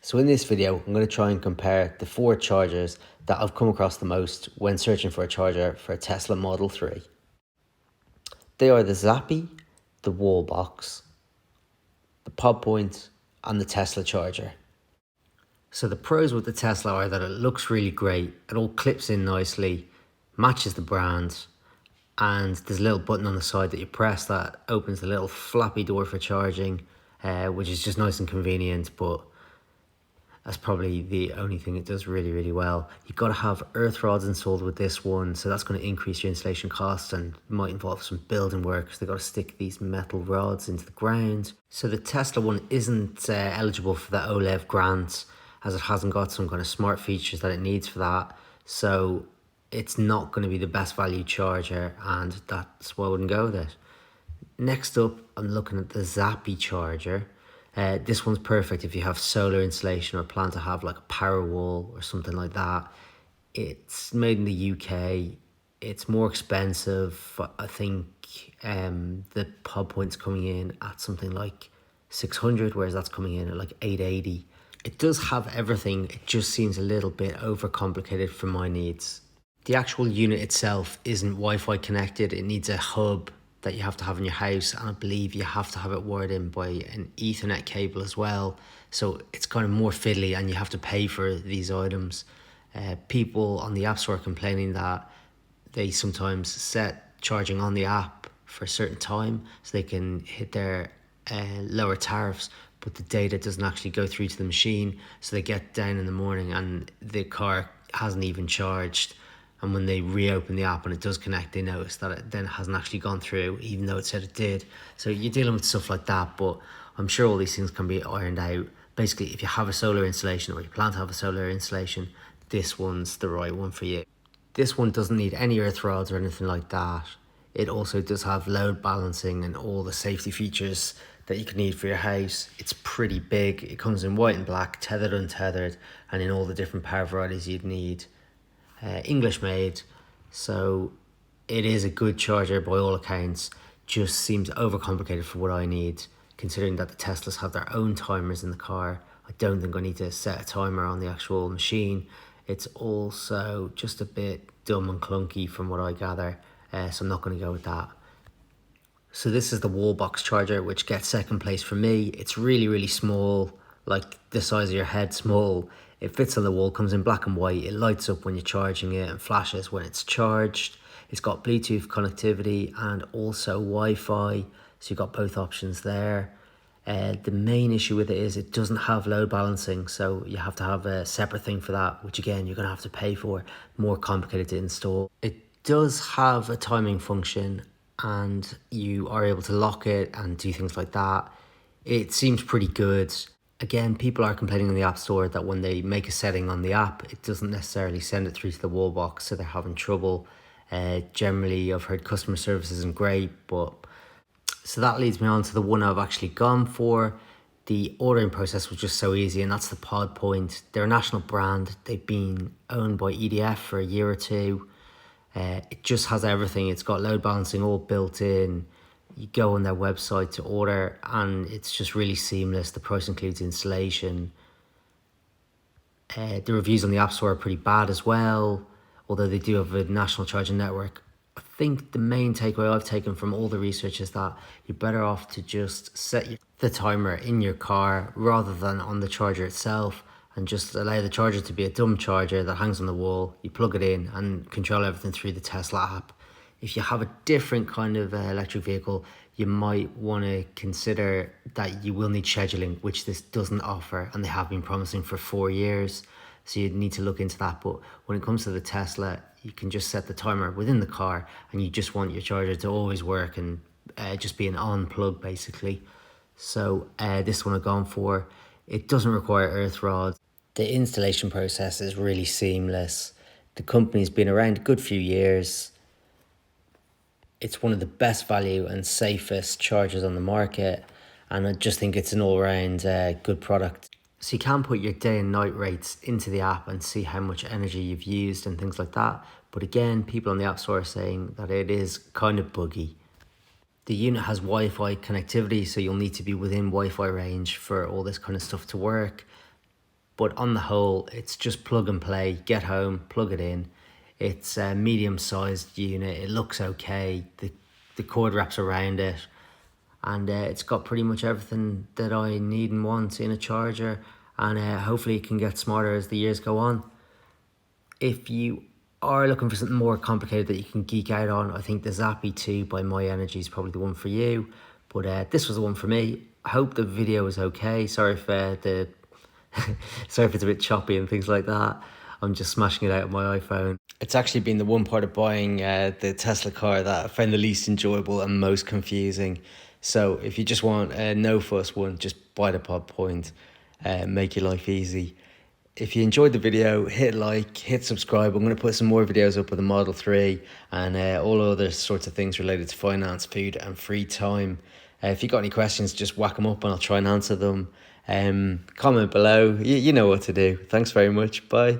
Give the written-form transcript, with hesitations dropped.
So in this video, I'm going to try and compare the four chargers that I've come across the most when searching for a charger for a Tesla Model 3. They are the Zappi, the Wallbox, the PodPoint, and the Tesla charger. So the pros with the Tesla are that it looks really great, it all clips in nicely, matches the brand, and there's a little button on the side that you press that opens the little flappy door for charging, which is just nice and convenient, but that's probably the only thing it does really, really well. You've got to have earth rods installed with this one, so that's going to increase your installation costs and might involve some building work because they've got to stick these metal rods into the ground. So the Tesla one isn't eligible for the OLED grant, as it hasn't got some kind of smart features that it needs for that. So it's not going to be the best value charger, and that's why I wouldn't go with it. Next up, I'm looking at the Zappi charger. This one's perfect if you have solar installation or plan to have like a power wall or something like that. It's made in the UK. It's more expensive. I think the PodPoint's coming in at something like 600, whereas that's coming in at like 880. It does have everything. It just seems a little bit overcomplicated for my needs. The actual unit itself isn't Wi-Fi connected. It needs a hub that you have to have in your house, and I believe you have to have it wired in by an Ethernet cable as well, so it's kind of more fiddly and you have to pay for these items. People on the App Store are complaining that they sometimes set charging on the app for a certain time so they can hit their lower tariffs, but the data doesn't actually go through to the machine, so they get down in the morning and the car hasn't even charged. And when they reopen the app and it does connect, they notice that it then hasn't actually gone through, even though it said it did. So you're dealing with stuff like that, but I'm sure all these things can be ironed out. Basically, if you have a solar installation or you plan to have a solar installation, this one's the right one for you. This one doesn't need any earth rods or anything like that. It also does have load balancing and all the safety features that you can need for your house. It's pretty big. It comes in white and black, tethered, untethered, and in all the different power varieties you'd need. English made, so it is a good charger by all accounts. Just seems overcomplicated for what I need, considering that the Teslas have their own timers in the car. I don't think I need to set a timer on the actual machine. It's also just a bit dumb and clunky from what I gather, so I'm not going to go with that. So this is the Wallbox charger, which gets second place for me. It's really, really small, like the size of your head small. It fits on the wall, comes in black and white. It lights up when you're charging it and flashes when it's charged. It's got Bluetooth connectivity and also Wi-Fi, so you've got both options there. The main issue with it is it doesn't have load balancing, so you have to have a separate thing for that, which again, you're going to have to pay for. More complicated to install. It does have a timing function and you are able to lock it and do things like that. It seems pretty good. Again, people are complaining in the App Store that when they make a setting on the app, it doesn't necessarily send it through to the Wallbox, so they're having trouble. Generally, I've heard customer service isn't great, but so that leads me on to the one I've actually gone for. The ordering process was just so easy, and that's the PodPoint. They're a national brand. They've been owned by EDF for a year or two. It just has everything. It's got load balancing all built in. You go on their website to order and it's just really seamless. The price includes installation. The reviews on the App Store are pretty bad as well, although they do have a national charging network. I think the main takeaway I've taken from all the research is that you're better off to just set the timer in your car rather than on the charger itself, and just allow the charger to be a dumb charger that hangs on the wall. You plug it in and control everything through the Tesla app. If you have a different kind of electric vehicle, you might want to consider that you will need scheduling, which this doesn't offer, and they have been promising for 4 years. So you'd need to look into that. But when it comes to the Tesla, you can just set the timer within the car and you just want your charger to always work and just be an on plug basically. So this one I've gone for. It doesn't require earth rods. The installation process is really seamless. The company's been around a good few years. It's one of the best value and safest chargers on the market, and I just think it's an all-round good product. So you can put your day and night rates into the app and see how much energy you've used and things like that. But again, people on the App Store are saying that it is kind of buggy. The unit has Wi-Fi connectivity, so you'll need to be within Wi-Fi range for all this kind of stuff to work. but on the whole, it's just plug and play. Get home, plug it in. It's a medium-sized unit. It looks okay. The cord wraps around it, and it's got pretty much everything that I need and want in a charger, and hopefully it can get smarter as the years go on. If you are looking for something more complicated that you can geek out on, I think the Zappi 2 by My Energy is probably the one for you, but this was the one for me. I hope the video was okay. Sorry if sorry if it's a bit choppy and things like that. I'm just smashing it out on my iPhone. It's actually been the one part of buying the Tesla car that I found the least enjoyable and most confusing. So if you just want a no fuss one, just buy the Pod Point, make your life easy. If you enjoyed the video, hit like, hit subscribe. I'm going to put some more videos up with the Model 3 and all other sorts of things related to finance, food and free time. If you got any questions, just whack them up and I'll try and answer them. Comment below. You know what to do. Thanks very much. Bye.